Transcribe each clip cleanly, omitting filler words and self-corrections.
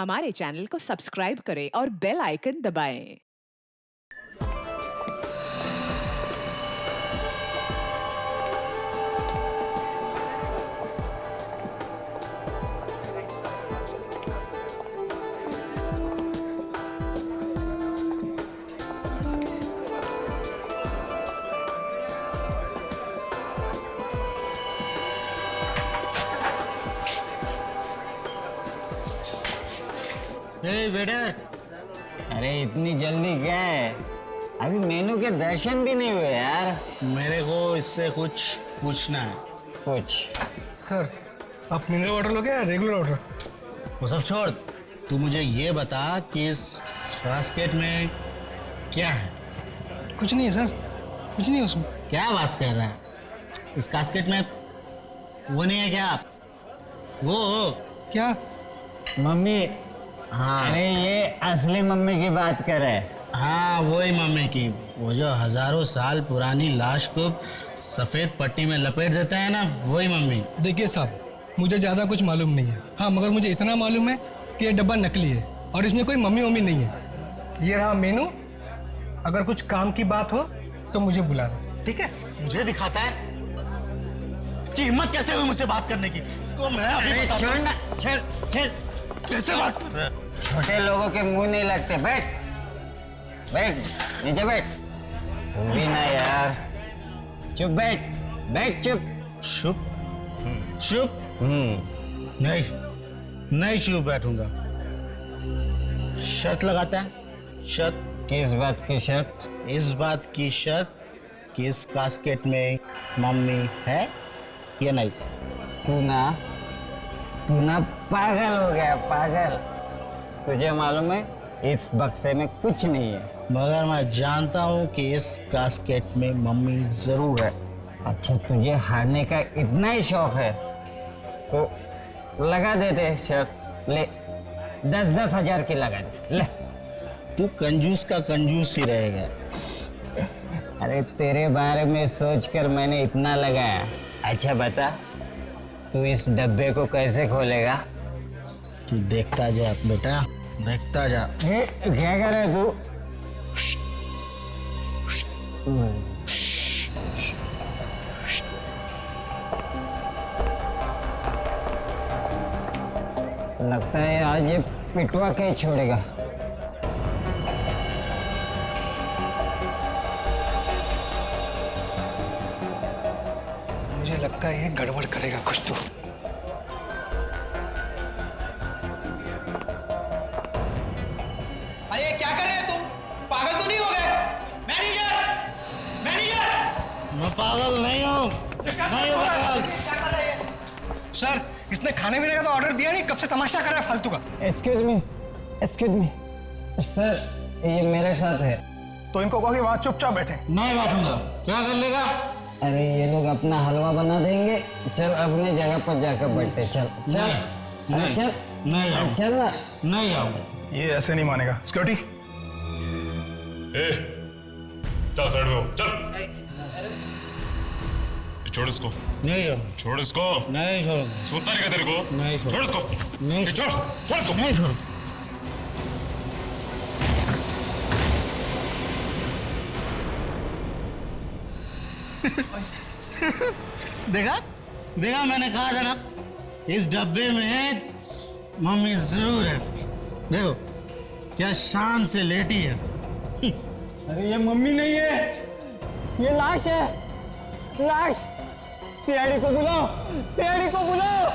हमारे चैनल को सब्सक्राइब करें और बेल आइकन दबाएं। वेटर, अरे इतनी जल्दी क्या है? अभी मेनू के दर्शन भी नहीं हुए यार। मेरे को इससे कुछ पूछना है। कुछ सर, आप मिनरल वाटर लोगे या रेगुलर वाटर? वो सब छोड़, तू मुझे ये बता कि इस बास्केट में क्या है? कुछ नहीं है सर, कुछ नहीं है उसमें। क्या बात कर रहा है? इस कास्केट में वो नहीं है क्या? वो क्या? मम्मी। हाँ, अरे ये असली मम्मी की बात कर रहे हैं। हाँ वही मम्मी की, वो जो हजारों साल पुरानी लाश को सफेद पट्टी में लपेट देता है ना, वही मम्मी। देखिए साहब, मुझे ज़्यादा कुछ मालूम नहीं है। हाँ, मगर मुझे इतना मालूम है कि ये डब्बा नकली है और इसमें कोई मम्मी वम्मी नहीं है। ये रहा मेनू, अगर कुछ काम की बात हो तो मुझे बुलाना, ठीक है? मुझे दिखाता है? इसकी हिम्मत कैसे हुई मुझसे बात करने की? इसको मैं अभी बताता हूँ। छोड़ ना, छोड़। कैसे बात कर रहा है? छोटे लोगों के मुंह नहीं लगते। बैठ बैठ, नीचे बैठ। तू भी ना यार, चुप बैठ, बैठ चुप। चुप? चुप? नहीं चुप बैठूंगा। शर्त लगाता है? शर्त? किस बात की शर्त? इस बात की शर्त कि इस कास्केट में मम्मी है या नहीं। तू ना पागल हो गया, पागल। तुझे मालूम है इस बक्से में कुछ नहीं है। मगर मैं जानता हूँ कि इस कास्केट में मम्मी जरूर है। अच्छा, तुझे हारने का इतना ही शौक है तो लगा देते शर्त। ले 10-10 हजार की लगा दे, ले। तू कंजूस का कंजूस ही रहेगा। अरे तेरे बारे में सोचकर मैंने इतना लगाया। अच्छा बता, तू इस डब्बे को कैसे खोलेगा? तू देखता जा बेटा, देखता जा। क्या कर रहा है तू? लगता है आज ये पिटवा के छोड़ेगा। मुझे लगता है ये गड़बड़ करेगा कुछ तो। अरे क्या कर रहे हैं तुम? पागल तो नहीं हो गए? मैनेजर! मैनेजर! मैं पागल नहीं हूँ, नहीं हूँ पागल। क्या कर रहे हैं? सर, इसने खाने पीने का तो ऑर्डर दिया नहीं, कब से तमाशा कर रहा है फालतू का। एक्सक्यूज मी सर, ये मेरे साथ है। तो इनको कहो कि वहाँ चुपचाप बैठे। नहीं बैठूंगा। क्या कर लेगा? अरे ये लोग अपना हलवा बना देंगे। चल अपने जगह पर जाकर बैठे। चल चल, अरे चल, नहीं आऊंगा। चल ना। नहीं आऊंगा। ये ऐसे नहीं मानेगा। सिक्योरिटी, चल साइड में हो, चल। छोड़ इसको, नहीं आऊंगा। छोड़ इसको। नहीं छोड़ूंगा। सुनता नहीं क्या तेरे को? नहीं छोड़। छोड़ इसको। नहीं छोड़ इसको। नहीं छोड़ूंगा। देखा देखा, मैंने कहा था ना, इस डब्बे में मम्मी जरूर है। देखो क्या शान से लेटी है। अरे ये मम्मी नहीं है, ये लाश है, लाश। सीआईडी को बुलाओ, सीआईडी को बुलाओ।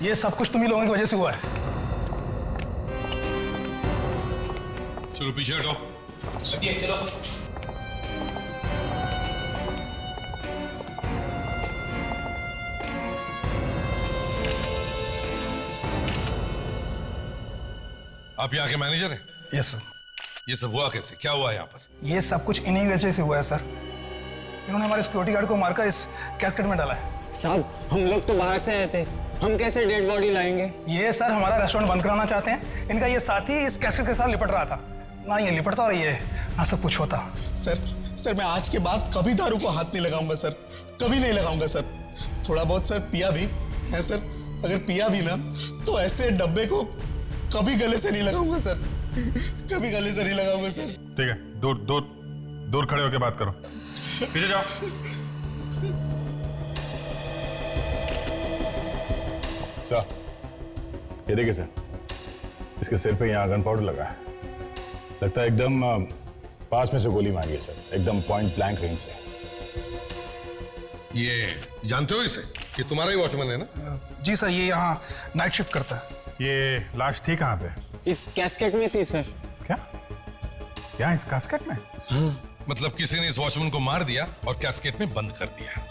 ये सब कुछ तुम्ही लोगों की वजह से हुआ है। चलो पीछे हटो। आप यहाँ के मैनेजर हैं? Yes sir. ये सब हुआ कैसे? क्या हुआ यहाँ पर? ये सब कुछ इन्हीं वजह से हुआ है सर। इन्होंने हमारे सिक्योरिटी गार्ड को मारकर इस कैस्केट में डाला है। साहब, हम लोग तो बाहर से आए थे, हम कैसे डेड बॉडी लाएंगे? ये सर हमारा रेस्टोरेंट बंद कराना चाहते हैं। इनका ये साथी इस कैसेट के साथ लिपट रहा था ना, ये लिपटता और ये ना सब कुछ होता। सर मैं आज के बाद कभी दारू को हाथ नहीं लगाऊंगा सर, कभी नहीं लगाऊंगा सर। थोड़ा बहुत सर पिया भी है सर, अगर पिया भी ना तो ऐसे डब्बे को कभी गले से नहीं लगाऊंगा सर, कभी गले से नहीं लगाऊंगा सर। ठीक है, दूर दूर दूर खड़े होकर बात करो। पीछे जाओ। सर, ये देखिए सर, इसके सिर पे यहाँ गन पाउडर लगा है। लगता है एकदम पास में से गोली मारी है सर, एकदम पॉइंट ब्लैंक रेंज से। ये जानते हो इसे? ये तुम्हारा ही वॉचमैन है ना? जी सर, ये यहाँ नाइट शिफ्ट करता है। ये लाश थी कहाँ पे? इस कैस्केट में थी सर। क्या? क्या इस कास्केट में? मतलब किसी ने इस वॉचमैन को मार दिया और कैस्केट में बंद कर दिया।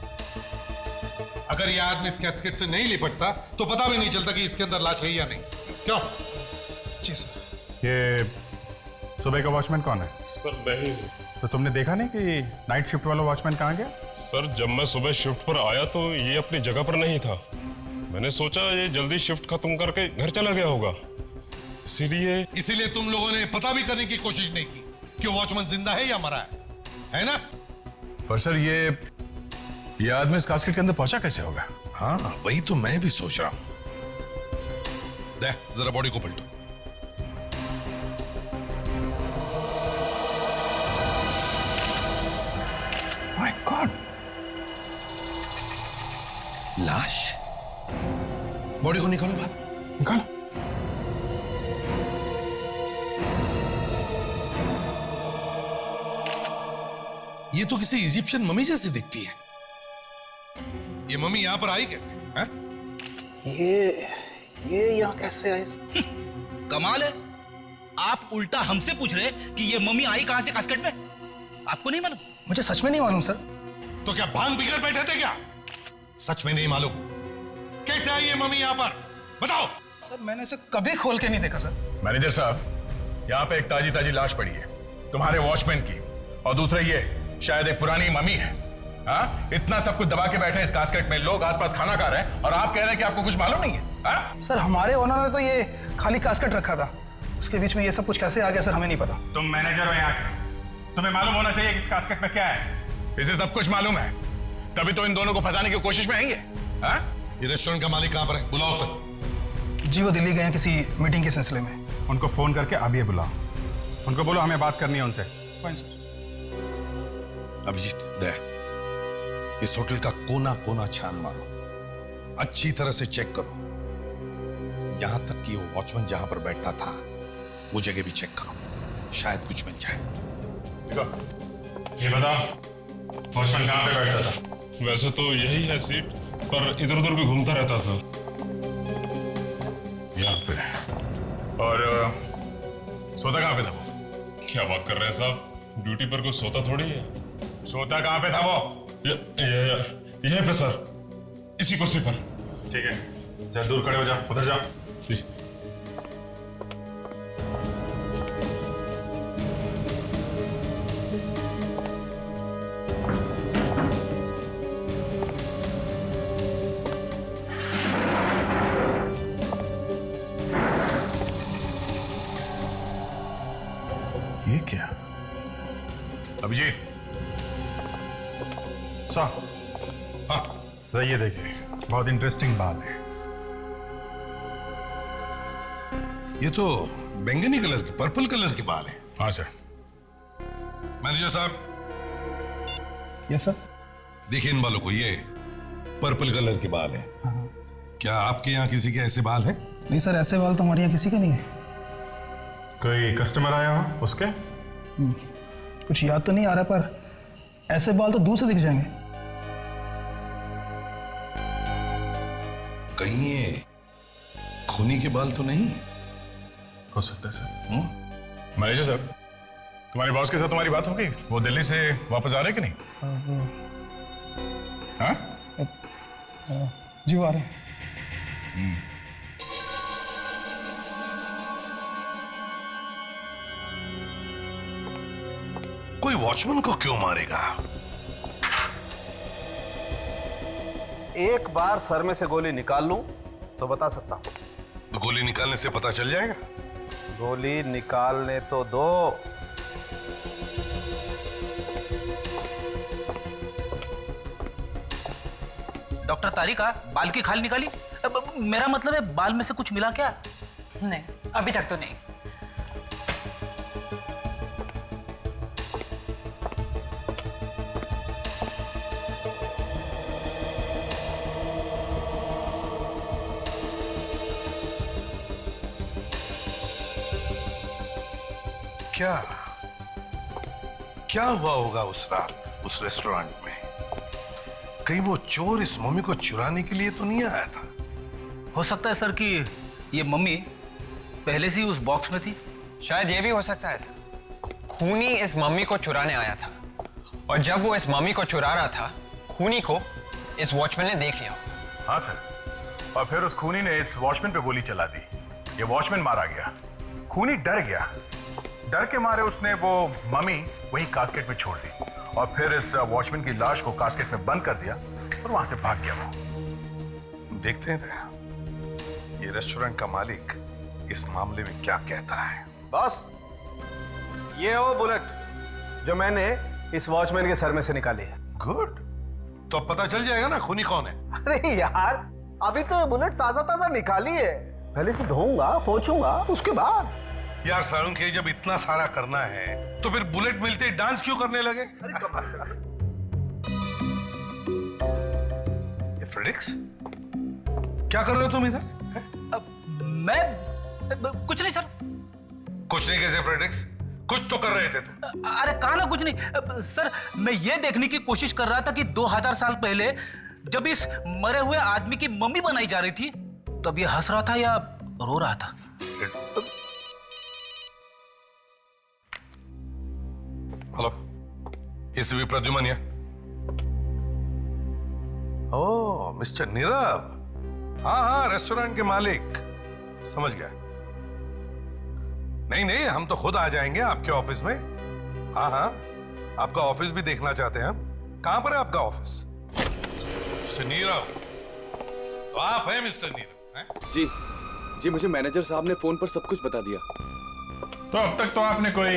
अगर ये आदमी इस कैस्केट से नहीं लिपटता तो पता भी नहीं चलता कि इसके अंदर लाश है या नहीं। क्यों? जी सर। ये सुबह का वॉचमैन कौन है? सर मैं ही हूँ। तो तुमने देखा नहीं कि नाइट शिफ्ट वाला वॉचमैन कहाँ गया? सर जब मैं सुबह शिफ्ट पर आया तो ये अपनी जगह पर नहीं था। मैंने सोचा ये जल्दी शिफ्ट खत्म करके घर चला गया होगा, इसीलिए तुम लोगों ने पता भी करने की कोशिश नहीं की कि वॉचमैन जिंदा है या मरा है ना? पर सर ये आदमी इस कास्केट के अंदर पहुंचा कैसे होगा? हाँ, वही तो मैं भी सोच रहा हूं। दे जरा बॉडी को पलटो। माय गॉड, लाश। बॉडी को निकालो बाहर। निकालो। ये तो किसी इजिप्शियन मम्मी जैसी दिखती है। ये मम्मी यहां पर आई कैसे? है? ये यहाँ कैसे आई? कमाल है, आप उल्टा हमसे पूछ रहे कि ये मम्मी आई कहां से कास्केट में? आपको नहीं मालूम? मुझे सच में नहीं मालूम सर। तो क्या भांग पीकर बैठे थे क्या? सच में नहीं मालूम? कैसे आई ये मम्मी यहां पर? बताओ। सर मैंने इसे कभी खोल के नहीं देखा सर। मैनेजर साहब, यहाँ पे एक ताजी ताजी लाश पड़ी है तुम्हारे वॉचमैन की, और दूसरा ये शायद एक पुरानी मम्मी है। हाँ, इतना सब कुछ दबा के बैठे हैं इस कास्केट में, लोग आसपास खाना खा रहे हैं और आप कह रहे हैं कि आपको कुछ मालूम नहीं है? हाँ? सर हमारे ओनर ने तो ये खाली कास्केट रखा था, उसके बीच में ये सब कुछ कैसे आ गया सर हमें नहीं पता। तुम मैनेजर हो यहाँ के, तुम्हें मालूम होना चाहिए कि इस कास्केट में क्या है। इसे सब कुछ मालूम है, तभी तो इन दोनों को फंसाने की कोशिश में आएंगे। हाँ? ये रेस्टोरेंट का मालिक कहां पर है? बुलाओ सर। जी वो दिल्ली गए हैं किसी मीटिंग के सिलसिले में। उनको फोन करके अब ये बुलाओ, उनको बोलो हमें बात करनी है उनसे। Fine sir. अभिजीत, दे इस होटल का कोना कोना छान मारो, अच्छी तरह से चेक करो, यहां तक कि वो वॉचमैन जहां पर बैठता था वो जगह भी चेक करो, शायद कुछ मिल जाए। ये बताओ वॉचमैन कहां पे बैठता था? वैसे तो यही है सीट, पर इधर उधर भी घूमता रहता था। यहाँ पे। और सोता कहाँ पे था वो? क्या बात कर रहे हैं साहब, ड्यूटी पर कोई सोता थोड़ी है। सोता कहाँ पे था वो? यहीं पे सर, इसी कुर्सी पर। ठीक है, जा दूर खड़े हो जाओ, उधर जाओ। जी। ये क्या? अभिजीत साहब, हाँ, ये देखिए, बहुत इंटरेस्टिंग बात है। ये तो बैंगनी कलर की, पर्पल कलर की बाल है। हाँ सर। मैनेजर साहब, यस सर। देखिए इन बालों को, ये पर्पल कलर के बाल है। क्या आपके यहाँ किसी के ऐसे बाल हैं? नहीं सर, ऐसे बाल तो हमारे यहाँ किसी के नहीं है। कोई कस्टमर आया हो उसके? कुछ याद तो नहीं आ रहा, पर ऐसे बाल तो दूर से दिख जाएंगे। कहीं ये खूनी के बाल तो नहीं? हो सकता है सर। मैनेजर साहब, तुम्हारे बॉस के साथ तुम्हारी बात हो गई? वो दिल्ली से वापस आ रहे कि नहीं? हाँ? जी वो आ रहे हैं। कोई वॉचमैन को क्यों मारेगा? एक बार सर में से गोली निकाल लूं तो बता सकता हूं। तो गोली निकालने से पता चल जाएगा? गोली निकालने तो दो। डॉक्टर तारिका, बाल की खाल निकाली? मेरा मतलब है बाल में से कुछ मिला क्या? नहीं, अभी तक तो नहीं। क्या क्या हुआ होगा उस रात उस रेस्टोरेंट में? कहीं वो चोर इस मम्मी को चुराने के लिए तो नहीं आया था? हो सकता है सर कि ये मम्मी पहले से ही उस बॉक्स में थी। शायद ये भी हो सकता है सर, खूनी इस मम्मी को चुराने आया था और जब वो इस मम्मी को चुरा रहा था खूनी को इस वॉचमैन ने देख लिया। हाँ सर, और फिर उस खूनी ने इस वॉचमैन पे गोली चला दी। ये वॉचमैन मारा गया, खूनी डर गया, डर के मारे उसने वो मम्मी वही कास्केट में छोड़ दी और फिर इस वॉचमैन की लाश को कास्केट में बंद कर दिया और वहां से भाग गया वो। देखते हैं दया, ये रेस्टोरेंट का मालिक इस मामले में क्या कहता है। बॉस, ये वो बुलेट जो मैंने इस वॉचमैन के सर में से निकाली है। गुड, तो अब पता चल जाएगा ना खूनी कौन है। अरे यार, अभी तो बुलेट ताजा ताजा निकाली है, पहले से धोऊंगा पोंछूंगा उसके बाद। यार सारुण के जब इतना सारा करना है तो फिर बुलेट मिलते ही डांस क्यों करने लगे? ये फ्रेडिक्स, क्या कर रहे हो तुम इधर? मैं कुछ नहीं सर। कुछ नहीं कैसे फ्रेडिक्स? कुछ तो कर रहे थे तुम। अरे कहा ना कुछ नहीं सर, मैं ये देखने की कोशिश कर रहा था कि 2000 साल पहले जब इस मरे हुए आदमी की मम्मी बनाई जा रही थी तब ये हंस रहा था या रो रहा था। हेलो, इस भी प्रद्युमन या? ओ मिस्टर नीरव, हाँ हाँ रेस्टोरेंट के मालिक, समझ गया। नहीं नहीं, हम तो खुद आ जाएंगे आपके ऑफिस में। हाँ हाँ, आपका ऑफिस भी देखना चाहते हैं हम। कहां पर है आपका ऑफिस? मिस्टर नीरव, तो आप हैं मिस्टर नीरव? हैं? जी जी, मुझे मैनेजर साहब ने फोन पर सब कुछ बता दिया। तो अब तक तो आपने कोई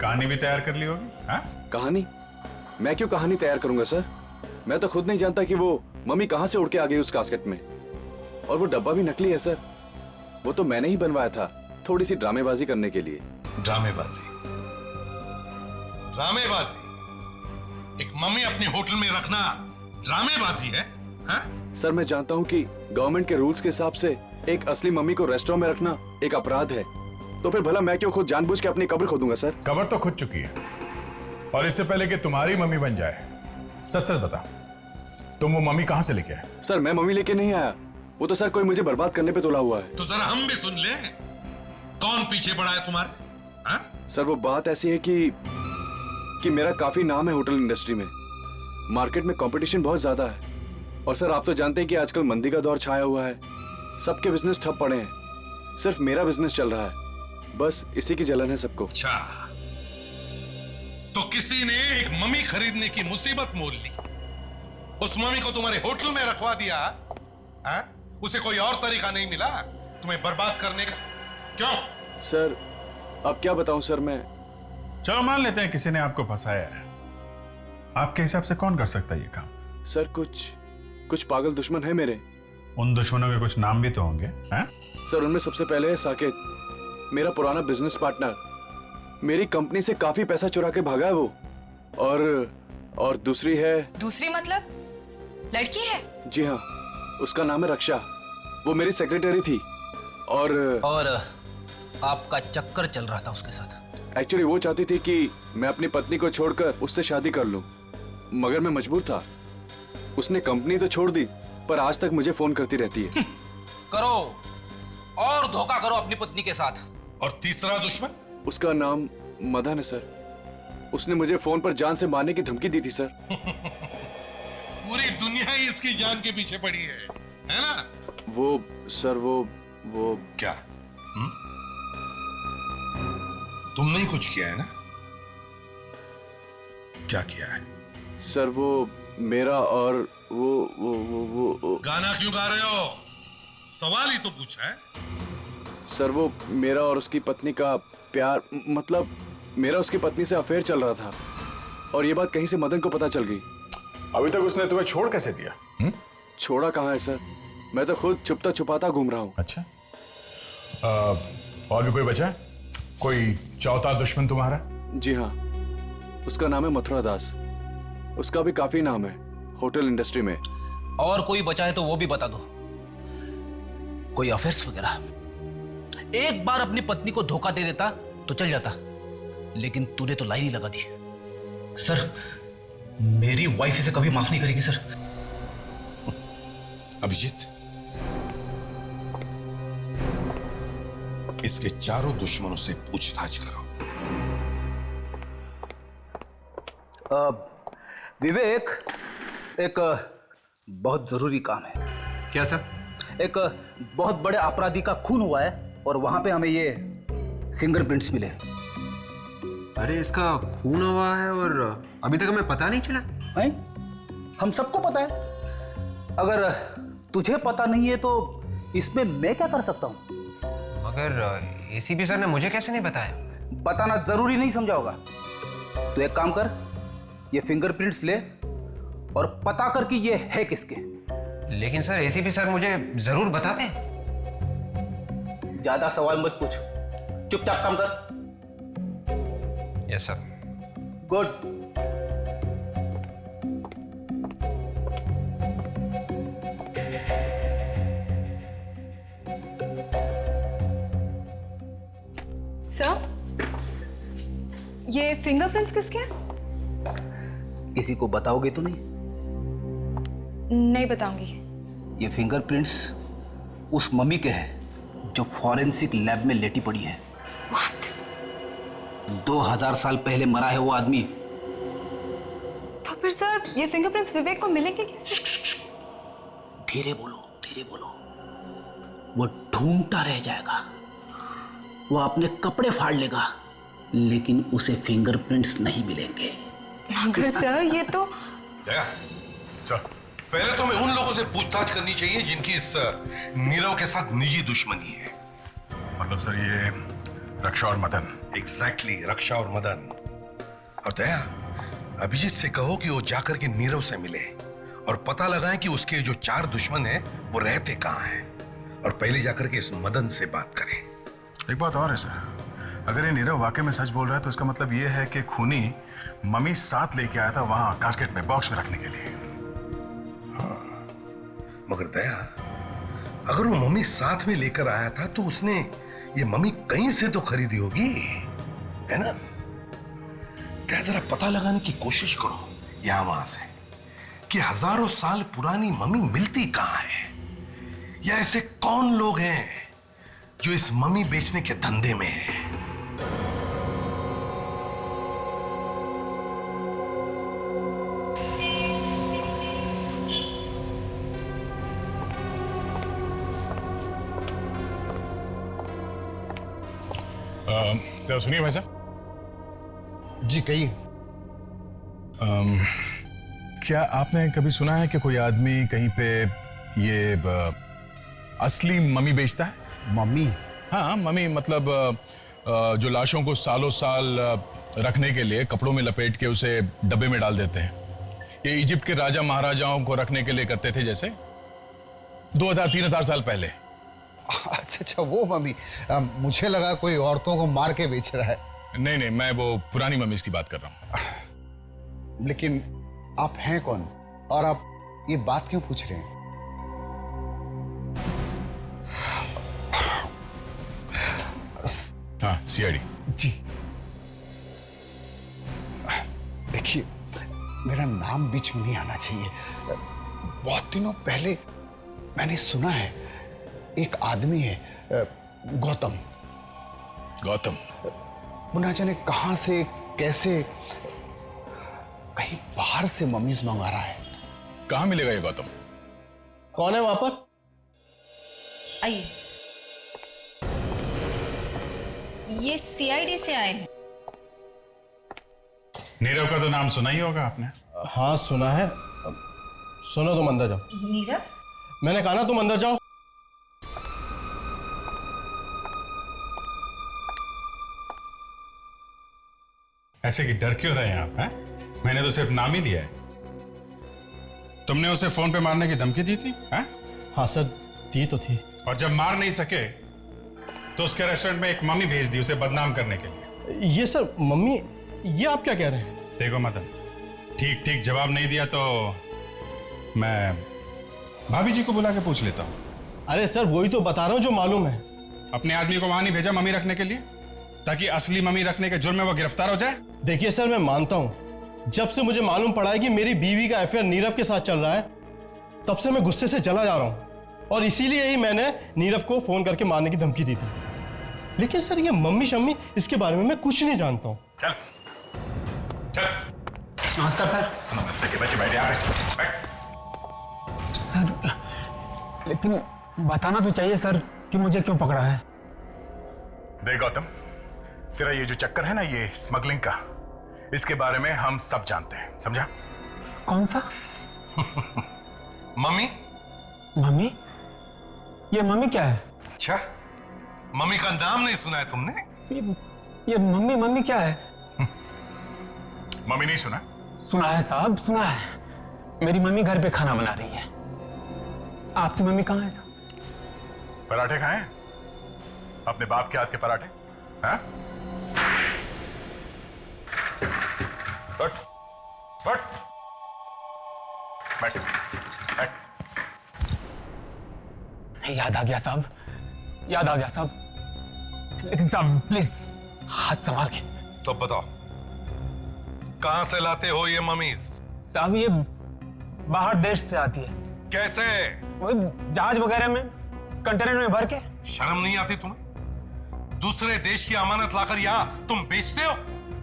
कहानी भी तैयार कर ली होगी? हाँ? कहानी? मैं क्यों कहानी तैयार करूंगा सर? मैं तो खुद नहीं जानता कि वो मम्मी कहां से उड़ के आ गई उस कास्केट में। और वो डब्बा भी नकली है सर, वो तो मैंने ही बनवाया था थोड़ी सी ड्रामेबाजी करने के लिए। ड्रामेबाजी? ड्रामेबाजी? एक मम्मी अपने होटल में रखना ड्रामेबाजी है? हाँ? सर मैं जानता हूँ कि गवर्नमेंट के रूल्स के हिसाब से एक असली मम्मी को रेस्टोरेंट में रखना एक अपराध है, तो फिर भला मैं क्यों खुद जानबूझ के अपनी कब्र खोदूंगा सर? कब्र तो खुद चुकी है, और इससे पहले कि तुम्हारी मम्मी बन जाए सच सच बता, तुम वो मम्मी कहां से लेके आए? सर मैं मम्मी लेके नहीं आया, वो तो सर कोई मुझे बर्बाद करने पे तुला हुआ है। तो जरा हम भी सुन ले, कौन पीछे पड़ा है तुम्हारे? हाँ? सर वो बात ऐसी है कि मेरा काफी नाम है होटल इंडस्ट्री में, मार्केट में कंपटीशन बहुत ज्यादा है, और सर आप तो जानते हैं कि आजकल मंदी का दौर छाया हुआ है, सबके बिजनेस ठप पड़े हैं, सिर्फ मेरा बिजनेस चल रहा है, बस इसी की जलन है सबको। अच्छा, तो किसी ने एक मम्मी खरीदने की मुसीबत मोल ली, उस मम्मी को तुम्हारे होटल में रखवा दिया। हाँ? उसे कोई और तरीका नहीं मिला तुम्हें बर्बाद करने का? क्यों? सर अब क्या बताऊं सर मैं। चलो मान लेते हैं किसी ने आपको फंसाया है, आपके हिसाब से कौन कर सकता है ये काम? सर कुछ पागल दुश्मन है मेरे। उन दुश्मनों के कुछ नाम भी तो होंगे? हैं? सर उनमें सबसे पहले है साकेत, मेरा पुराना बिजनेस पार्टनर, मेरी कंपनी से काफी पैसा चुरा के भागा है वो, और दूसरी है। दूसरी मतलब लड़की है? जी हाँ, उसका नाम है रक्षा, वो मेरी सेक्रेटरी थी, और आपका चक्कर चल रहा था उसके साथ। एक्चुअली वो चाहती थी कि मैं अपनी पत्नी को छोड़कर उससे शादी कर लूं, मगर मैं मजबूर था। उसने कंपनी तो छोड़ दी, पर आज तक मुझे फोन करती रहती है। करो और धोखा करो अपनी पत्नी के साथ। और तीसरा दुश्मन? उसका नाम मदन है सर, उसने मुझे फोन पर जान से मारने की धमकी दी थी सर। पूरी दुनिया ही इसकी जान के पीछे पड़ी है ना? वो सर वो क्या? तुमने ही कुछ किया है ना? क्या किया है? सर वो मेरा और वो गाना क्यों गा रहे हो? सवाल ही तो पूछा है। सर वो मेरा और उसकी पत्नी का प्यार, मतलब मेरा उसकी पत्नी से अफेयर चल रहा था, और ये बात कहीं से मदन को पता चल गई। अभी तक उसने तुम्हें छोड़ कैसे दिया? छोड़ा कहाँ है सर, मैं तो खुद छुपता छुपाता घूम रहा हूँ। अच्छा, और भी कोई बचा? कोई चौथा दुश्मन तुम्हारा? जी हाँ, उसका नाम है मथुरा दास। उसका भी काफी नाम है होटल इंडस्ट्री में। और कोई बचा है तो वो भी बता दो। कोई अफेयर्स वगैरह? एक बार अपनी पत्नी को धोखा दे देता तो चल जाता, लेकिन तूने तो लाइन ही लगा दी। सर, मेरी वाइफ इसे कभी माफ नहीं करेगी सर। अभिजीत, इसके चारों दुश्मनों से पूछताछ करो। विवेक, एक बहुत जरूरी काम है। क्या सर? एक बहुत बड़े अपराधी का खून हुआ है और वहां पे हमें ये फिंगरप्रिंट्स मिले। अरे इसका खून हुआ है और अभी तक हमें पता नहीं चला? है? हम सबको पता है। अगर तुझे पता नहीं है तो इसमें मैं क्या कर सकता हूं? मगर एसीपी सर ने मुझे कैसे नहीं बताया? बताना जरूरी नहीं समझा होगा। तो एक काम कर, ये फिंगरप्रिंट्स ले और पता कर कि ये है किसके। लेकिन सर एसीपी सर मुझे जरूर बताते। ज्यादा सवाल मत पूछ, चुपचाप काम कर। Yes sir. गुड। सर, ये फिंगरप्रिंट्स किसके हैं? किसी को बताओगे तो नहीं? नहीं बताऊंगी। ये फिंगरप्रिंट्स उस मम्मी के हैं जो फॉरेंसिक लैब में लेटी पड़ी है। What? 2000 साल पहले मरा है वो आदमी। तो फिर सर ये फिंगरप्रिंट्स विवेक को मिलेंगे कैसे? धीरे बोलो, धीरे बोलो। वो ढूंढता रह जाएगा, वो अपने कपड़े फाड़ लेगा, लेकिन उसे फिंगरप्रिंट्स नहीं मिलेंगे। मगर सर ये तो सर, पहले तो हमें उन लोगों से पूछताछ करनी चाहिए जिनकी इस नीरव के साथ निजी दुश्मनी है। मतलब सर ये रक्षा और मदन। एग्जैक्टली, रक्षा और मदन। और दया, अभिजीत से कहो कि वो जाकर के नीरव से मिले और पता लगाएं कि उसके जो 4 दुश्मन हैं वो रहते कहाँ हैं, और पहले जाकर के इस मदन से बात करें। एक बात और है सर, अगर ये नीरव वाकई में सच बोल रहा है तो इसका मतलब ये है कि खूनी मम्मी साथ लेके आया था वहां कास्केट में, बॉक्स में रखने के लिए। हाँ, मगर दया, अगर वो मम्मी साथ में लेकर आया था तो उसने ये मम्मी कहीं से तो खरीदी होगी, है ना? क्या जरा पता लगाने की कोशिश करो यहां वहां से कि हजारों साल पुरानी मम्मी मिलती कहां है, या ऐसे कौन लोग हैं जो इस मम्मी बेचने के धंधे में है। जरा सुनिए भाई साहब। जी कहिए। क्या आपने कभी सुना है कि कोई आदमी कहीं पे ये असली मम्मी बेचता है? मम्मी? हाँ, मम्मी मतलब जो लाशों को सालों साल रखने के लिए कपड़ों में लपेट के उसे डब्बे में डाल देते हैं। ये इजिप्ट के राजा महाराजाओं को रखने के लिए करते थे, जैसे 2000-3000 साल पहले। अच्छा, वो मम्मी। मुझे लगा कोई औरतों को मार के बेच रहा है। नहीं नहीं, मैं वो पुरानी मम्मीज की बात कर रहा हूँ। लेकिन आप हैं कौन और आप ये बात क्यों पूछ रहे हैं? हाँ, सीआईडी। जी देखिए, मेरा नाम बीच में नहीं आना चाहिए। बहुत दिनों पहले मैंने सुना है एक आदमी है, गौतम। गौतम? वो ना जाने कहां से कैसे कहीं बाहर से मम्मीज मंगा रहा है। कहां मिलेगा ये गौतम? कौन है वहां पर? आइए, ये सीआईडी से आए हैं। नीरव का तो नाम सुना ही होगा आपने। हाँ सुना है। सुनो, तुम अंदर जाओ। नीरव? मैंने कहा ना तुम अंदर जाओ। ऐसे कि डर क्यों रहे हैं आप? हैं? मैंने तो सिर्फ नाम ही लिया है। तुमने उसे फोन पे मारने की धमकी दी थी? हैं? हाँ सर, दी तो थी। और जब मार नहीं सके तो उसके रेस्टोरेंट में एक मम्मी भेज दी उसे बदनाम करने के लिए। ये सर मम्मी, ये आप क्या कह रहे हैं? देखो मदन, ठीक ठीक जवाब नहीं दिया तो मैं भाभी जी को बुला के पूछ लेता हूँ। अरे सर वही तो बता रहा हूँ जो मालूम है। अपने आदमी को वहां नहीं भेजा मम्मी रखने के लिए, ताकि असली मम्मी रखने के जुर्म में वो गिरफ्तार हो जाए? देखिए सर, मैं मानता हूँ, जब से मुझे मालूम पड़ा है कि मेरी बीवी का अफेयर नीरव के साथ चल रहा है, तब से मैं गुस्से से चला जा रहा हूँ, और इसीलिए ही मैंने नीरव को फोन करके मारने की धमकी दी थी। लेकिन सर ये मम्मी शम्मी, इसके बारे में मैं कुछ नहीं जानता हूँ। चल चल। नमस्कार सर। नमस्ते के बच्चे, बैठ यहाँ बैठ। सर लेकिन बताना तो चाहिए सर कि मुझे क्यों पकड़ा है। देख गौतम, तेरा ये जो चक्कर है ना, ये स्मगलिंग का, इसके बारे में हम सब जानते हैं, समझा? कौन सा? मम्मी? मम्मी? ये मम्मी क्या है? अच्छा, मम्मी का नाम नहीं सुना है तुमने? ये मम्मी मम्मी क्या है? मम्मी नहीं सुना? सुना है साहब, सुना है। मेरी मम्मी घर पे खाना बना रही है। आपकी मम्मी कहाँ है साहब? पराठे खाएं? अपने बाप के हाथ के पराठे? हाँ? बैठ, बैठ, बैठ, बैठ। याद आ गया साहब, याद आ गया साहब। लेकिन साहब प्लीज हाथ संभाल के। तो बताओ, कहां से लाते हो ये मम्मीज? साहब ये बाहर देश से आती है। कैसे? वो जहाज वगैरह में, कंटेनर में भर के। शर्म नहीं आती तुम्हें? दूसरे देश की अमानत लाकर यहाँ तुम बेचते हो?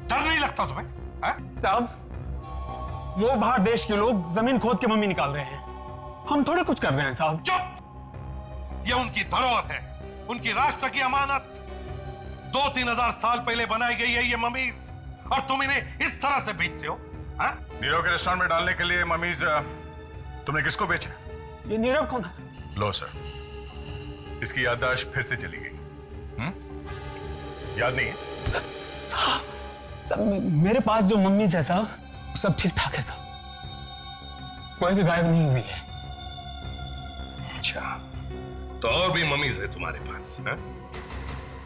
डर नहीं लगता तुम्हें? साहब वो बाहर देश के लोग जमीन खोद के मम्मी निकाल रहे हैं, हम थोड़े कुछ कर रहे हैं साहब। चुप! ये उनकी धरोहर है, उनकी राष्ट्र की अमानत। 2-3 हजार साल पहले बनाई गई है ये मम्मीज, और तुम इन्हें इस तरह से बेचते हो? नीरव के रेस्टोरेंट में डालने के लिए मम्मीज तुमने किसको बेचा? ये नीरव कौन है? लो सर, इसकी याददाश्त फिर से चली गई। याद नहीं है? साहब मेरे पास जो मम्मीज है साहब सब ठीक ठाक है साहब, कोई भी गायब नहीं हुई है। अच्छा, तो और भी मम्मीज है तुम्हारे पास?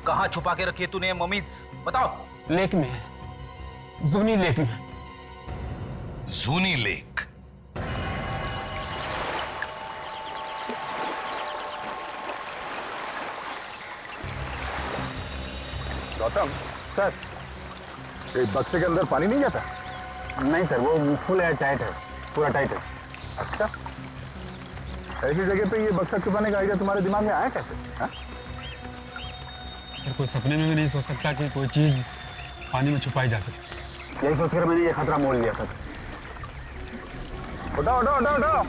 कहाँ छुपा के रखी है तूने मम्मीज, बताओ? लेक में है, जूनी लेक में। जूनी लेक? गौतम सर, एक बक्से के अंदर पानी नहीं जाता? नहीं सर, वो फुल एयर टाइट है, पूरा टाइट है। अच्छा, ऐसी जगह पे ये बक्सा छुपाने का आइडिया तुम्हारे दिमाग में आया कैसे? सर कोई सपने में भी नहीं सोच सकता कि कोई चीज पानी में छुपाई जा सके। यही सोचकर मैंने ये खतरा मोल लिया था। उठाओ उठाओ उठाओ उठाओ,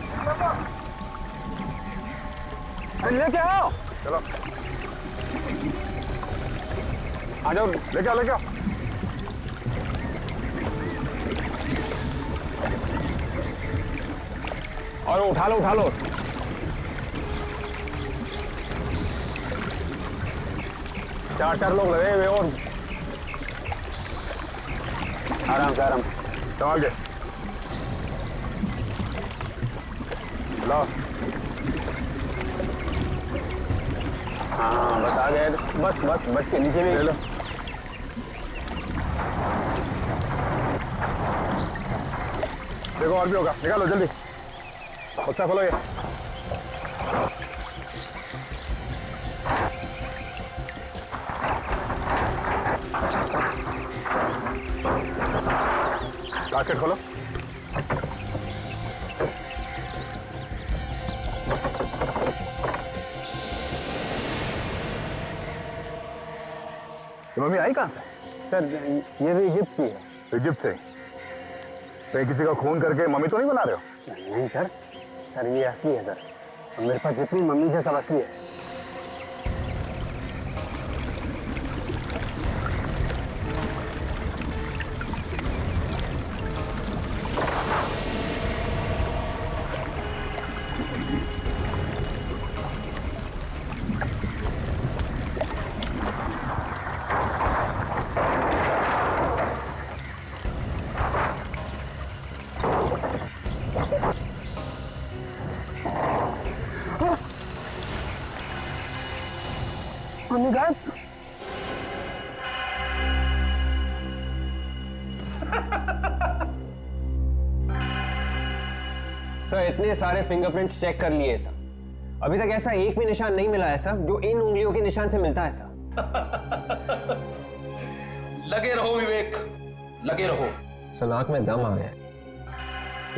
लेके आओ। चलो आ जाओ, लेके आओ लेके आओ। और उठा लो उठा लो। चार लोग लगे हुए, और आराम से आराम संभाल के लो। हाँ बस आ गए, बस बस बच के नीचे भी ले लो। देखो और भी होगा, निकालो जल्दी, बक्सा खोलो। ये बास्केट खोलो। तो मम्मी आई कहाँ से? सर ये भी इजिप्ट की है। इजिप्ट से? कहीं किसी का खून करके मम्मी तो नहीं बना रहे हो? नहीं सर, सर ये असली है सर, और मेरे पास जितनी मम्मी है सब असली है। सर इतने सारे फिंगरप्रिंट्स चेक कर लिए सर, अभी तक ऐसा एक भी निशान नहीं मिला है सर जो इन उंगलियों के निशान से मिलता है सर। लगे रहो विवेक, लगे रहो। सर नाक में दम आ गया।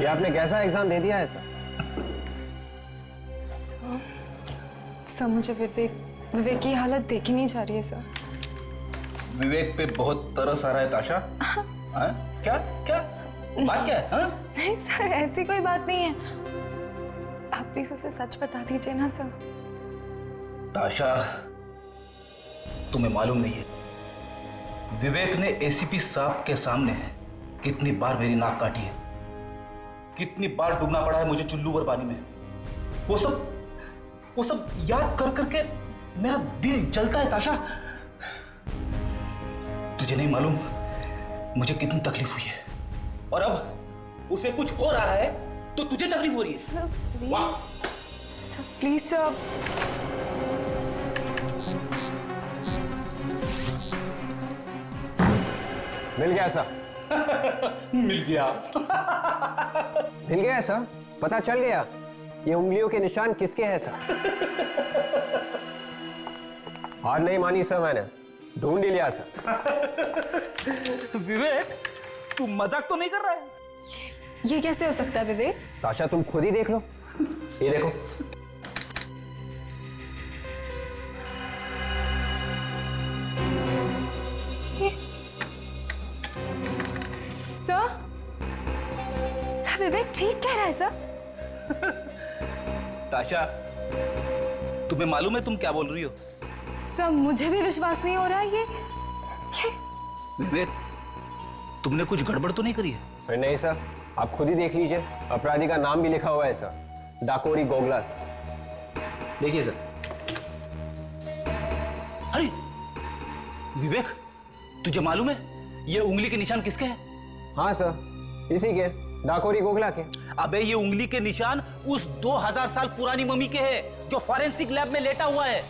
ये आपने कैसा एग्जाम दे दिया है सर? सर मुझे विवेक की हालत देखी नहीं जा रही है सर। विवेक पे बहुत तरस आ रहा है ताशा। हाँ? क्या क्या बात क्या है? हाँ? नहीं सर, ऐसी कोई बात नहीं है। आप प्लीज उसे सच बता दीजिए ना सर। ताशा, तुम्हें मालूम नहीं है विवेक ने एसीपी साहब के सामने कितनी बार मेरी नाक काटी है, कितनी बार डूबना पड़ा है मुझे चुल्लू भर पानी में। वो सब याद कर करके मेरा दिल जलता है ताशा। तुझे नहीं मालूम मुझे कितनी तकलीफ हुई है, और अब उसे कुछ हो रहा है तो तुझे तकलीफ हो रही है। Sir please sir. मिल गया सर। मिल गया। मिल गया सर, पता चल गया ये उंगलियों के निशान किसके हैं सर। हार नहीं मानी सर, मैंने ढूंढ ही लिया सर। विवेक, तू मजाक तो नहीं कर रहा है? ये कैसे हो सकता है विवेक? ताशा तुम खुद ही देख लो, ये देखो। सर विवेक ठीक कह रहा है सर। ताशा, तुम्हें मालूम है तुम क्या बोल रही हो? सर मुझे भी विश्वास नहीं हो रहा है ये। विवेक, तुमने कुछ गड़बड़ तो नहीं करी है? अरे नहीं सर, आप खुद ही देख लीजिए, अपराधी का नाम भी लिखा हुआ है सर, डाकोरी गोगला। देखिए सर। अरे विवेक, तुझे मालूम है ये उंगली के निशान किसके हैं? हाँ सर, इसी के, डाकोरी गोगला के। अबे ये उंगली के निशान उस 2000 साल पुरानी मम्मी के हैं जो फॉरेंसिक लैब में लेटा हुआ है।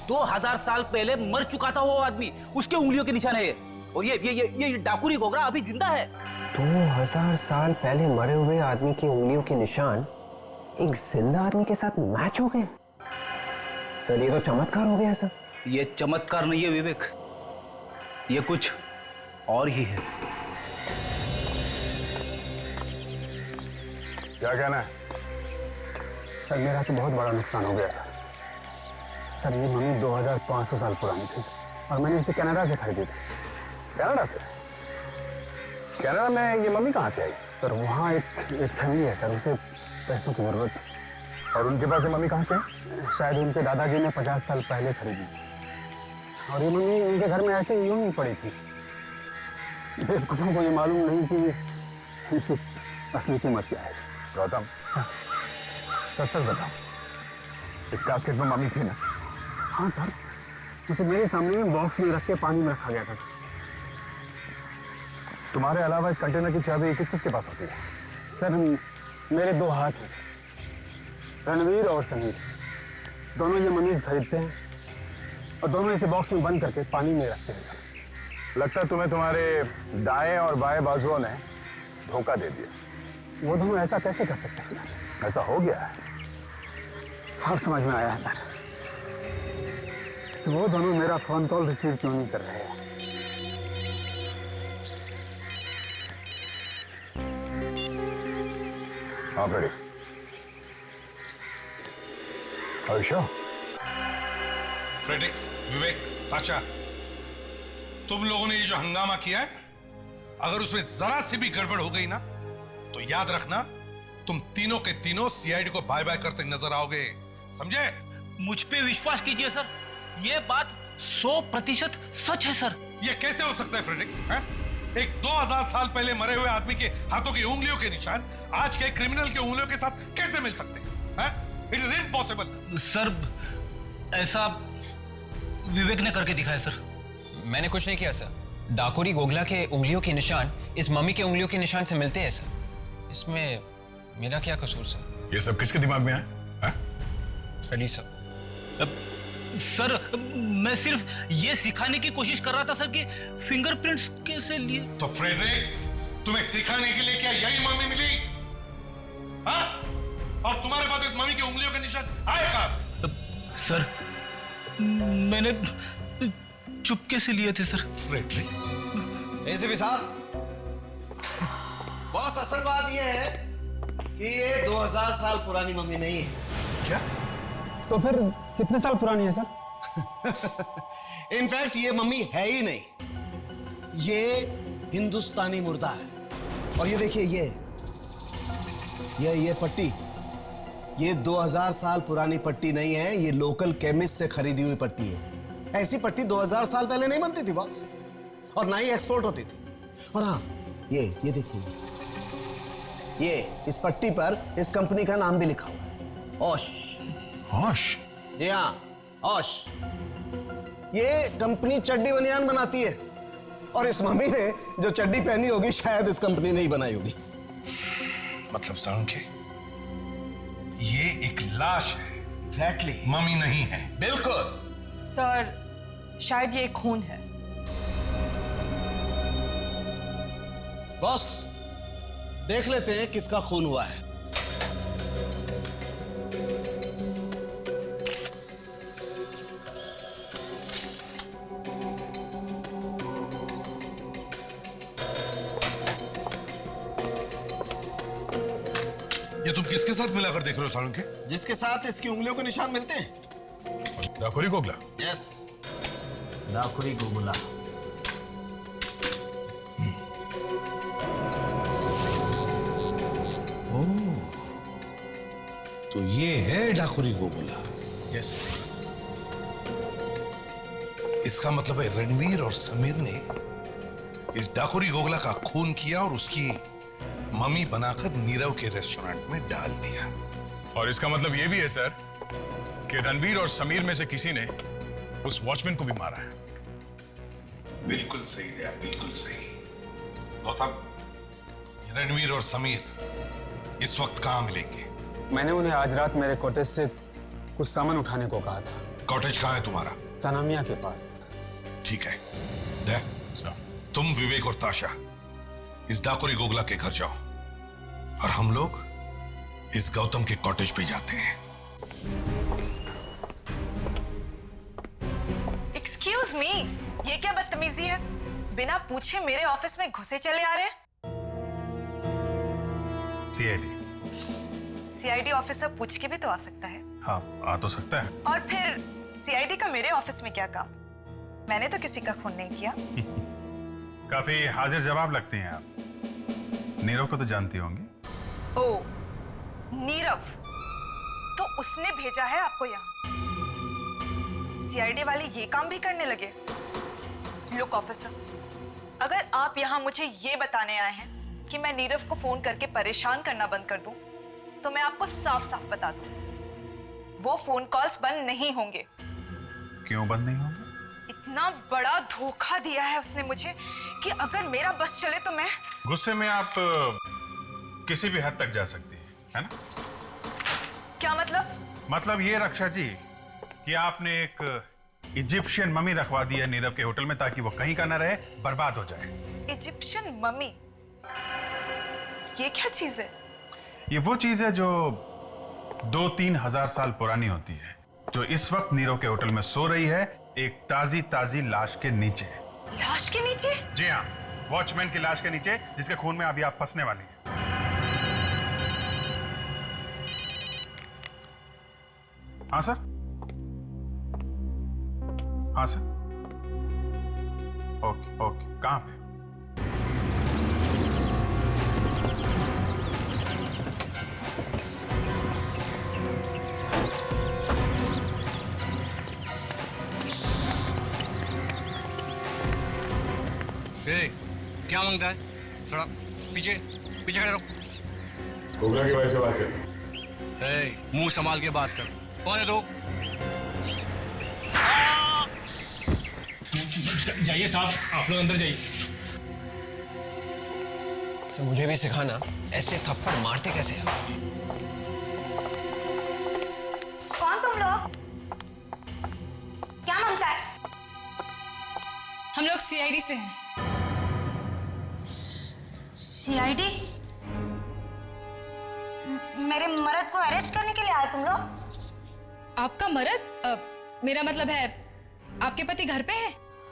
2000 साल पहले मर चुका था वो आदमी, उसके उंगलियों के निशान है। और ये डाकोरी गोगला अभी जिंदा है। 2000 साल पहले मरे हुए आदमी की उंगलियों के निशान एक जिंदा आदमी के साथ मैच हो गए। सर ये तो चमत्कार हो गया सर। ये चमत्कार नहीं है विवेक, ये कुछ और ही है। क्या कहना है? सर मेरा तो बहुत बड़ा नुकसान हो गया सर। सर ये मम्मी 2500 साल पुरानी थी और मैंने इसे कनाडा से खरीदी थी। कनाडा से? कनाडा में ये मम्मी कहाँ से आई? सर वहाँ एक फैमिली है सर, उसे पैसों की जरूरत थी। और उनके पास ये मम्मी कहाँ से? शायद उनके दादाजी ने 50 साल पहले खरीदी और ये मम्मी उनके घर में ऐसे यूं ही पड़ी थी। बेवकूफों को ये मालूम नहीं कि इसकी असली कीमत क्या है। गौतम, सच बताओ, इस कास्केट में मम्मी थी ना? हाँ सर, उसे मेरे सामने में बॉक्स में रख के पानी में रखा गया था। तुम्हारे अलावा इस कंटेनर की चाबी किस किस के पास होती है? सर मेरे 2 हाथ हैं, रणवीर और समीर। दोनों ये मनीज खरीदते हैं और दोनों इसे बॉक्स में बंद करके पानी में रखते हैं सर। लगता है तुम्हें तुम्हारे दाएं और बाएं बाजुओं ने धोखा दे दिया। वो दोनों ऐसा कैसे कर सकते हैं सर? ऐसा हो गया है। अब समझ में आया है सर, वो दोनों मेरा फोन कॉल रिसीव क्यों नहीं कर रहे हैं। आप रेडी? आयुषा? फ्रेडिक्स, विवेक, ताशा, तुम लोगों ने ये जो हंगामा किया है, अगर उसमें जरा सी भी गड़बड़ हो गई ना तो याद रखना तुम तीनों के तीनों सीआईडी को बाय बाय करते नजर आओगे, समझे? मुझ पे विश्वास कीजिए सर, ये बात 100% सच है सर। ये कैसे हो सकता है फ्रेडिक्स? एक 2000 साल पहले मरे हुए आदमी के हाथों की उंगलियों के निशान आज के क्रिमिनल के उंगलियों के साथ कैसे मिल सकते हैं? It is impossible. सर ऐसा विवेक ने करके दिखाया सर। मैंने कुछ नहीं किया सर, डाकोरी गोगला के उंगलियों के निशान इस मम्मी के उंगलियों के निशान से मिलते हैं सर। इसमें मेरा क्या कसूर सर? ये सब किसके दिमाग में है? Freddy sir. सर मैं सिर्फ ये सिखाने की कोशिश कर रहा था सर कि फिंगरप्रिंट्स कैसे लिए। तो फ्रेडरिक्स, तुम्हें सिखाने के लिए क्या यही मम्मी मिली? हाँ? और तुम्हारे पास इस मम्मी की उंगलियों के निशान आए कहां से? सर मैंने चुपके से लिए थे सर। एसीपी साहब, बॉस असल बात यह है कि ये 2000 साल पुरानी मम्मी नहीं है। क्या? तो फिर कितने साल पुरानी है सर? इनफैक्ट ये मम्मी है ही नहीं, ये हिंदुस्तानी मुर्दा है। और ये देखिए, ये पट्टी, ये 2000 साल पुरानी पट्टी नहीं है, ये लोकल केमिस्ट से खरीदी हुई पट्टी है। ऐसी पट्टी 2000 साल पहले नहीं बनती थी बॉस, और ना ही एक्सपोर्ट होती थी। और हाँ, ये देखिए, ये इस पट्टी पर इस कंपनी का नाम भी लिखा हुआ है, ओश। ओश? जी हाँ, ओश। ये कंपनी चड्डी बनियान बनाती है, और इस मम्मी ने जो चड्डी पहनी होगी शायद इस कंपनी ने ही बनाई होगी। मतलब साळुंखे, ये एक लाश है। एग्जैक्टली, मम्मी नहीं है। बिल्कुल सर, शायद ये खून है। बॉस, देख लेते हैं किसका खून हुआ है। ये तुम किसके साथ मिलाकर देख रहे हो साळुंखे? जिसके साथ इसकी उंगलियों के निशान मिलते हैं। डाकुरी गोगला? यस, डाकुरी गोगला। तो ये है डाकुरी गोगला। यस। इसका मतलब है रणवीर और समीर ने इस डाकुरी गोगला का खून किया और उसकी मम्मी बनाकर नीरव के रेस्टोरेंट में डाल दिया। और इसका मतलब यह भी है सर कि रणवीर और समीर में से किसी ने उस वॉचमैन को भी मारा है। बिल्कुल सही है, बिल्कुल सही। तो तब रणवीर और समीर इस वक्त कहां मिलेंगे? मैंने उन्हें आज रात मेरे कॉटेज से कुछ सामान उठाने को कहा था। कॉटेज कहां है तुम्हारा? सनामिया के पास। ठीक है, दे, तुम विवेक और ताशा इस डाकुरी गोगला के घर जाओ, और हम लोग इस गौतम के कॉटेज पे जाते हैं। एक्सक्यूज मी, ये क्या बदतमीजी है? बिना पूछे मेरे ऑफिस में घुसे चले आ रहे हैं। सीआईडी ऑफिसर पूछ के भी तो आ सकता है। हाँ, आ तो सकता है। और फिर सीआईडी का मेरे ऑफिस में क्या काम? मैंने तो किसी का खून नहीं किया। काफी हाजिर जवाब लगती हैं आप। नीरव को तो जानती होंगी। ओ, नीरव, तो उसने भेजा है आपको यहाँ? सीआईडी वाले ये काम भी करने लगे? लुक ऑफिसर, अगर आप यहाँ मुझे ये बताने आए हैं कि मैं नीरव को फोन करके परेशान करना बंद कर दूं, तो मैं आपको साफ साफ बता दूं, वो फोन कॉल्स बंद नहीं होंगे। क्यों बंद नहीं होंगे? इतना बड़ा धोखा दिया है उसने मुझे कि अगर मेरा बस चले तो मैं... गुस्से में आप किसी भी हद तक जा सकती है ना? क्या मतलब? मतलब ये रक्षा जी कि आपने एक इजिप्शियन मम्मी रखवा दी है नीरव के होटल में, ताकि वो कहीं का ना रहे, बर्बाद हो जाए। Egyptian mummy? ये क्या चीज है? ये वो चीज है जो 2-3 हजार साल पुरानी होती है, जो इस वक्त नीरव के होटल में सो रही है, एक ताजी ताजी लाश के नीचे। लाश के नीचे? जी हाँ, वॉचमैन की लाश के नीचे, जिसके खून में अभी आप फंसने वाली हैं। हाँ सर? हाँ सर। ओके ओके, कहाँ पे? क्या मांगता है? थोड़ा पीछे पीछे खड़े रहो। गोगला के भाई से बात कर। मुंह संभाल के बात कर। कौन है तू? जाइए साहब, आप लोग अंदर जाइए। सर, मुझे भी सिखाना ऐसे थप्पड़ मारते कैसे हैं? कौन तुम लोग? क्या मामला है? हम लोग सीआईडी से हैं। सीआईडी? मेरे मर्द को अरेस्ट करने के लिए आए तुम लोग? आपका मर्द? मेरा मतलब है आपके पति घर पे है?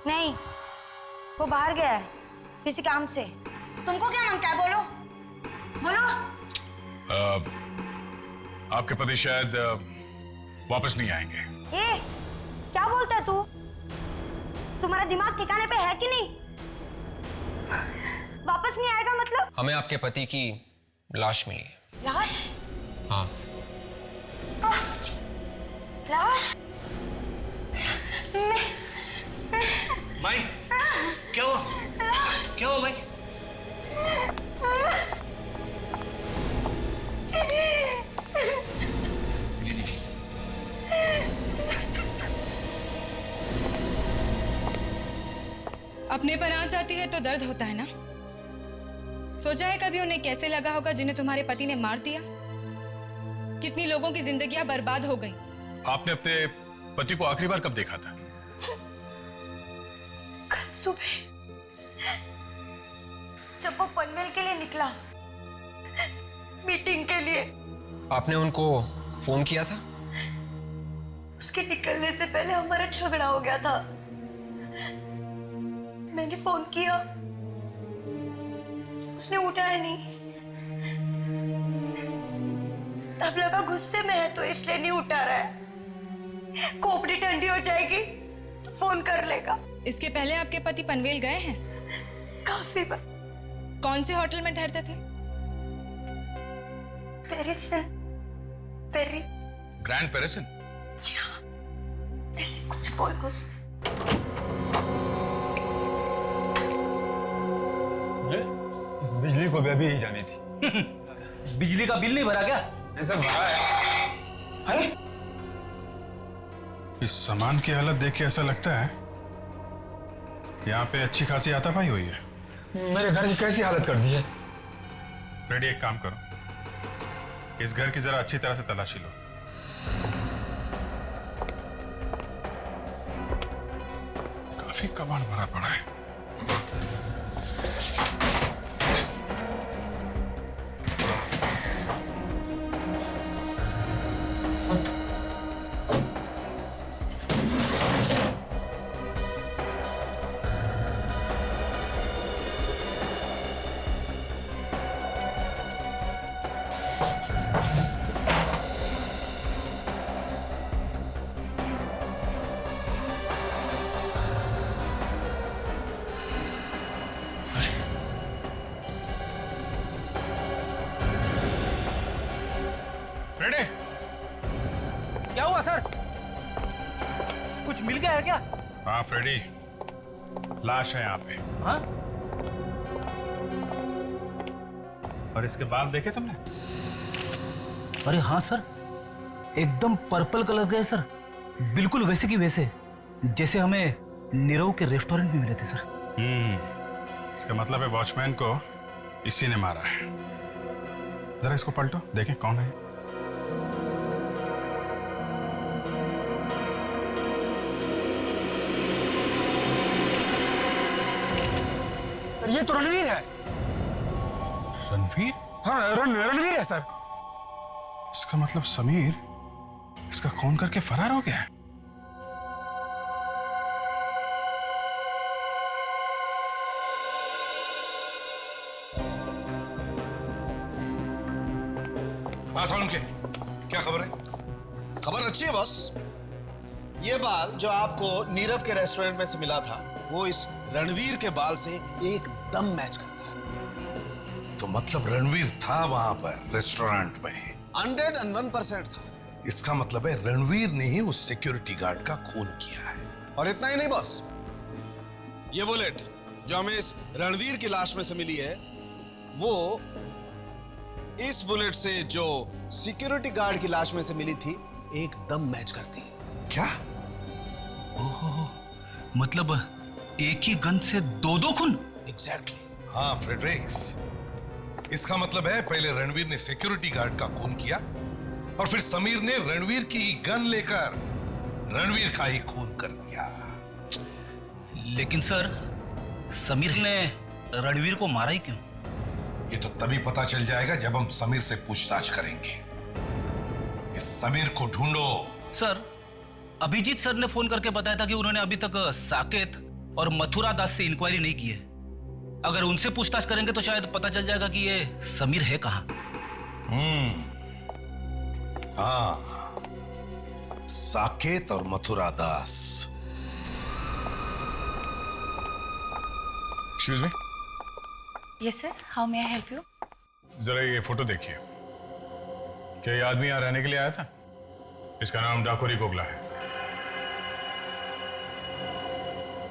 नहीं, वो बाहर गया है किसी काम से। तुमको क्या मांगता है? बोलो बोलो। आपके पति शायद वापस नहीं आएंगे। ए, क्या बोलता है तू? तुम्हारा दिमाग ठिकाने पे है कि नहीं? वापस नहीं आएगा मतलब? हमें आपके पति की लाश मिली है। लाश? हाँ। लाश? भाई क्या हुआ? क्या हुआ भाई? अपने पर आंच आती है तो दर्द होता है ना। सोचा है कभी उन्हें कैसे लगा होगा जिन्हें तुम्हारे पति ने मार दिया? कितनी लोगों की जिंदगियां बर्बाद हो गई। आपने अपने पति को आखिरी बार कब देखा था? कल सुबह जब वो पनवेल के लिए निकला, मीटिंग के लिए। आपने उनको फोन किया था? उसके निकलने से पहले हमारा झगड़ा हो गया था। मैंने फोन किया, उसने उठाया नहीं। तब लगा गुस्से में है तो इसलिए नहीं उठा रहा है। खोपड़ी ठंडी हो जाएगी तो फोन कर लेगा। इसके पहले आपके पति पनवेल गए हैं? काफी बार। कौन से होटल में ठहरते थे? पेरिसन। पेरी। ग्रैंड पेरिसन? जी हाँ, ऐसे कुछ बोलो। इस बिजली को भी अभी ही जानी थी। बिजली का बिल नहीं भरा क्या? ऐसा भरा है। अरे इस सामान की हालत देख के ऐसा लगता है यहाँ पे अच्छी खासी हाथापाई हुई है। मेरे घर की कैसी हालत कर दी है? फ्रेडी, एक काम करो, इस घर की जरा अच्छी तरह से तलाशी लो। काफी कबाड़ भरा पड़ा है। फ्रेडी, क्या हुआ सर? कुछ मिल गया है क्या? हाँ फ्रेडी, लाश है यहाँ पे। हाँ? और इसके बाल देखे तुमने? अरे हाँ सर, एकदम पर्पल कलर के है सर। बिल्कुल वैसे की वैसे जैसे हमें नीरव के रेस्टोरेंट में मिले थे सर। इसका मतलब है वॉचमैन को इसी ने मारा है। जरा इसको पलटो, देखें कौन है। ये तो रणवीर है। रणवीर? हाँ, रणवीर है सर। इसका मतलब समीर इसका खून करके फरार हो गया है। उनके क्या खबर है? खबर अच्छी है बॉस। ये बाल जो आपको नीरव के रेस्टोरेंट में से मिला था, वो इस रणवीर के बाल से एकदम मैच करता है। तो मतलब रणवीर था वहां पर रेस्टोरेंट में? 101% था। इसका मतलब है रणवीर ने ही उस सिक्योरिटी गार्ड का खून किया है। और इतना ही नहीं बॉस, ये बुलेट जो हमें इस रणवीर की लाश में से मिली है, वो इस बुलेट से जो सिक्योरिटी गार्ड की लाश में से मिली थी एकदम मैच करती है। क्या? ओहो, मतलब एक ही गन से दो खून? एग्जैक्टली। हाँ फ्रेडरिक्स, इसका मतलब है पहले रणवीर ने सिक्योरिटी गार्ड का खून किया और फिर समीर ने रणवीर की गन लेकर रणवीर का ही खून कर दिया। लेकिन सर, समीर ने रणवीर को मारा ही क्यों? ये तो तभी पता चल जाएगा जब हम समीर से पूछताछ करेंगे। इस समीर को ढूंढो। सर, अभिजीत सर ने फोन करके बताया था कि उन्होंने अभी तक साकेत और मथुरा दास से इंक्वायरी नहीं की है। अगर उनसे पूछताछ करेंगे तो शायद पता चल जाएगा कि ये समीर है कहां। हाँ, साकेत और Mathura Das. Excuse me. Yes sir, how may I help you? जरा ये फोटो देखिए। क्या ये आदमी यहाँ रहने के लिए आया था? इसका नाम डाकोरी गोगला है।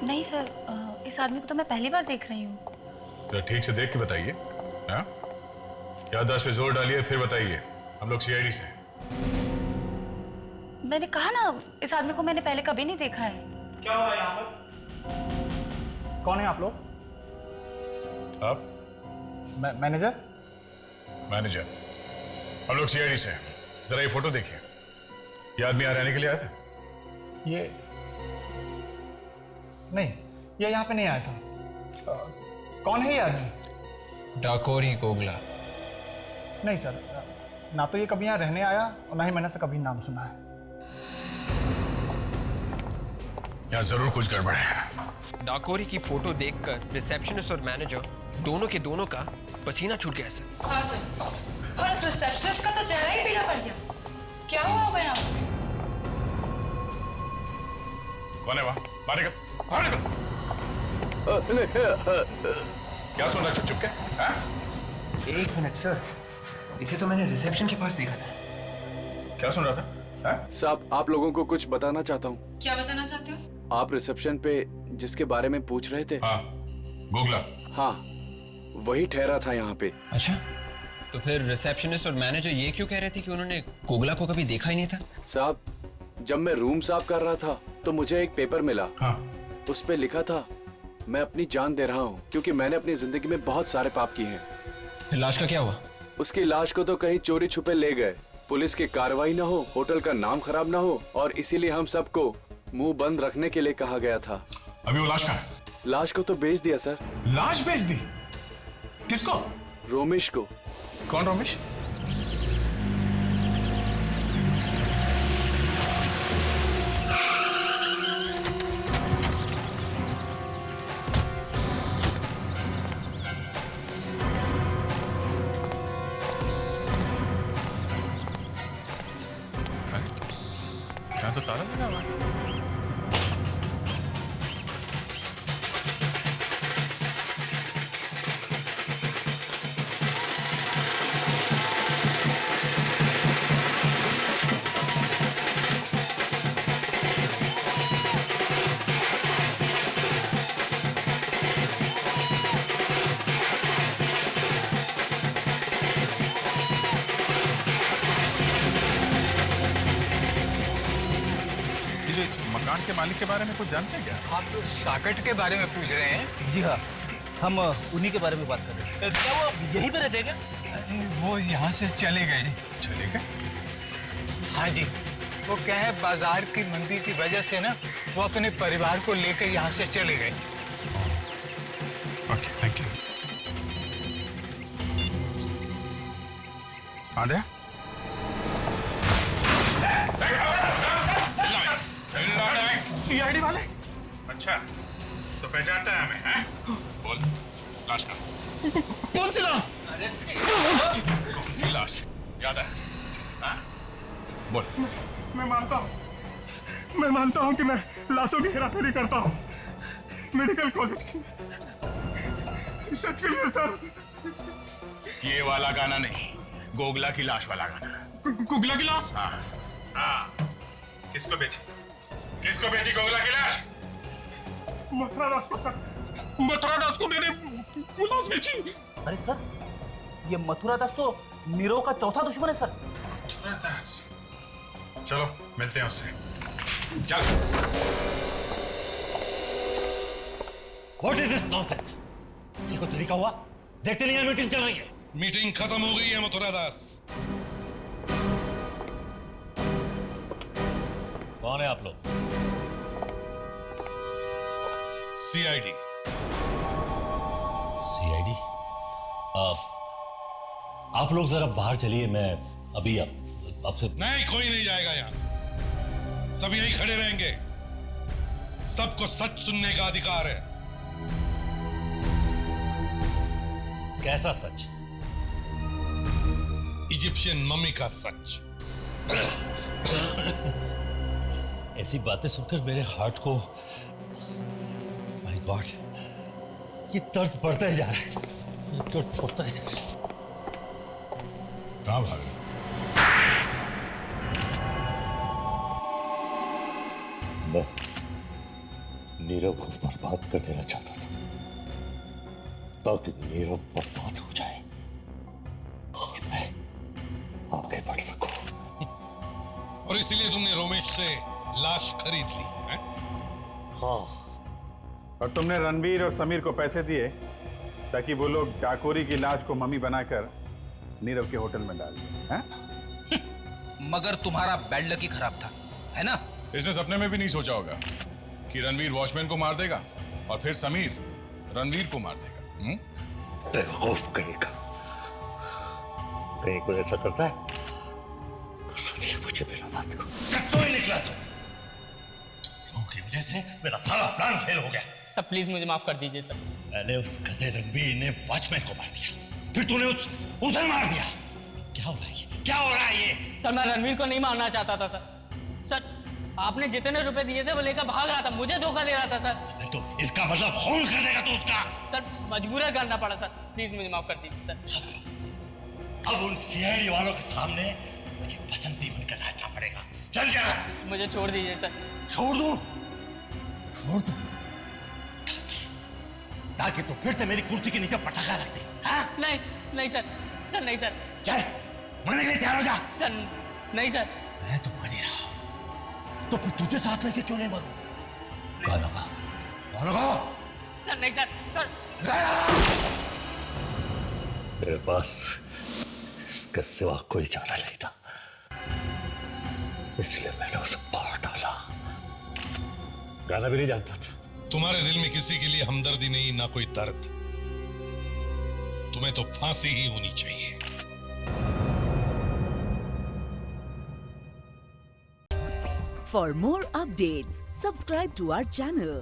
नहीं सर, इस आदमी को तो मैं पहली बार देख रही हूँ। तो ठीक से देख के बताइए। हाँ, याददाश्त पे जोर डालिए फिर बताइए। हम लोग सीआईडी से हैं। मैंने कहा ना, इस आदमी को मैंने पहले कभी नहीं देखा है। क्या हुआ यहाँ पर? कौन है आप लोग? आप? मैनेजर? मैनेजर। हम लोग सीआईडी से हैं। जरा ये फोटो देखिए। ये आदमी यहाँ रहने के लिए आया था? ये नहीं, ये यहाँ पे नहीं आया था। कौन है ये आदमी? डाकोरी गोगला। नहीं सर, ना तो ये कभी यहाँ रहने आया और ना ही मैंने इसका कभी नाम सुना है। यहाँ जरूर कुछ गड़बड़ है। डाकोरी की फोटो देखकर रिसेप्शनिस्ट और मैनेजर दोनों के दोनों का पसीना छूट गया सर। हाँ सर, और उस रिसेप्शनिस्ट का तो चेहरा ही पीला पड़ गया। क्या हुआ होगा यहाँ? कौन है वहाँ? बाहर निकल, बाहर निकल। क्या सुन रहा चुप चुप के? हाँ? एक मिनट सर, इसे तो मैंने रिसेप्शन के पास देखा था। क्या सुन रहा था? साहब, आप लोगों को कुछ बताना चाहता हूँ। क्या बताना चाहते हो? आप रिसेप्शन पे जिसके बारे में पूछ रहे थे। हाँ, गोगला। हाँ, वही ठहरा था यहाँ पे। अच्छा, तो फिर रिसेप्शनिस्ट और मैनेजर ये क्यों कह रहे थे कि उन्होंने गोगला को कभी देखा ही नहीं था? साहब, जब मैं रूम साफ कर रहा था तो मुझे एक पेपर मिला। हाँ। उस पे लिखा था, मैं अपनी जान दे रहा हूँ क्योंकि मैंने अपनी जिंदगी में बहुत सारे पाप किए हैं। फिर लाश का क्या हुआ? उसकी लाश को तो कहीं चोरी छुपे ले गए। पुलिस की कार्रवाई ना हो, होटल का नाम खराब ना हो, और इसीलिए हम सबको मुंह बंद रखने के लिए कहा गया था। अभी वो लाश कहाँ है? लाश को तो बेच दिया सर। लाश बेच दी? किसको? रोमेश को। कौन रोमेश? यहाँ तो ताला लगा हुआ है। इस मकान के मालिक के बारे में कुछ जानते हैं क्या? आप लोग साकेत के बारे में पूछ रहे हैं? जी हाँ, हम उन्हीं के बारे में बात कर रहे हैं। क्या वो यहीं पे रहते हैं क्या? वो यहाँ से चले गए। चले गए? हाँ जी, वो क्या है, बाजार की मंदी की वजह से ना वो अपने परिवार को लेकर यहाँ से चले गए। Okay, thank you. आधे? सीआईडी वाले? अच्छा, तो पहचानता है हमें, हैं? बोल, लाश का। कौन सी लाश? कौन सी लाश? याद है? हाँ? बोल। मैं मानता हूँ कि मैं लाशों की हेराफेरी करता हूँ। मेडिकल कॉलेज सच के लिए सर। ये वाला गाना नहीं, गोगला की लाश वाला गाना। गोगला की लाश? हाँ, हाँ। किसको बेची? किसको बेची गोगला की लाश? मथुरा दास को सर। मथुरा दास को मैंने वो लाश बेची। अरे सर, ये मथुरा दास तो नीरव का चौथा दुश्मन है सर। मथुरा दास? चलो मिलते हैं उससे। चल। What is this nonsense? ये कोई तरीका हुआ? देखते नहीं है मीटिंग चल रही है। मीटिंग खत्म हो गई है मथुरा दास। कौन है आप लोग? सीआईडी। सीआईडी? आप लोग जरा बाहर चलिए, मैं अभी आपसे। नहीं, कोई नहीं जाएगा यहां से। सब यहीं खड़े रहेंगे। सबको सच सुनने का अधिकार है। कैसा सच? इजिप्शियन मम्मी का सच। ऐसी बातें सुनकर मेरे हार्ट को, माय गॉड, ये दर्द बढ़ता ही जा रहा है, ये दर्द बढ़ता ही जा रहा है। कहां भाग? मैं नीरव को बर्बाद कर देना चाहता था, ताकि नीरव बर्बाद हो जाए और मैं आगे बढ़ सकूं। और इसीलिए तुमने रोमेश से लाश खरीद ली है? हाँ। और तुमने रणवीर और समीर को पैसे दिए ताकि वो लोग डाकोरी की लाश को मम्मी बनाकर नीरव के होटल में डाल दिए, हैं? मगर तुम्हारा बैड लक ही खराब था, है ना? इसने सपने में भी नहीं सोचा होगा कि रणवीर वॉचमैन को मार देगा और फिर समीर रणवीर को मार देगा। बेवकूफ कहेगा, कहीं कोई ऐसा करता है तो सोचिए मुझे मेरा बात को। तो ही निकला तू, लोगों की वजह से मेरा सारा प्लान फेल हो गया। सर प्लीज मुझे माफ कर दीजिए सर। पहले उस गधे रणवीर ने वॉचमैन को मार दिया, फिर तूने उसे मार दिया। क्या हो रहा है ये? क्या हो रहा है ये? सर मैं रणवीर को नहीं मारना चाहता था सर। सर आपने जितने रुपए दिए थे वो लेकर भाग रहा था, मुझे धोखा दे रहा था सर। तो इसका मतलब खून कर देगा तू उसका? सर मजबूरन करना पड़ा सर, प्लीज मुझे माफ कर दीजिए सर। अब उन सीआईडी वालों के सामने मुझे बसंती बनकर नाचना पड़ेगा, समझा? मुझे छोड़ दीजिए सर। छोड़ दूं? छोड़ दूं? ताकि तू फिर से मेरी कुर्सी के नीचे पटाखा रख दे। हाँ? नहीं नहीं सर, सर नहीं सर। चल मरने के लिए तैयार हो जा। सर नहीं सर। मैं तो मर ही रहा हूं, तो फिर तुझे साथ लेके क्यों नहीं मरूं? कौन होगा? कौन होगा? सर नहीं सर। सर मेरे पास इसके सिवा कोई चारा नहीं था, इसलिए मैंने उसे मार डाला। गाना भी नहीं जानता था। तुम्हारे दिल में किसी के लिए हमदर्दी नहीं, ना कोई दर्द। तुम्हें तो फांसी ही होनी चाहिए। For more updates, subscribe to our channel,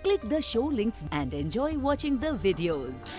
click the show links and enjoy watching the videos.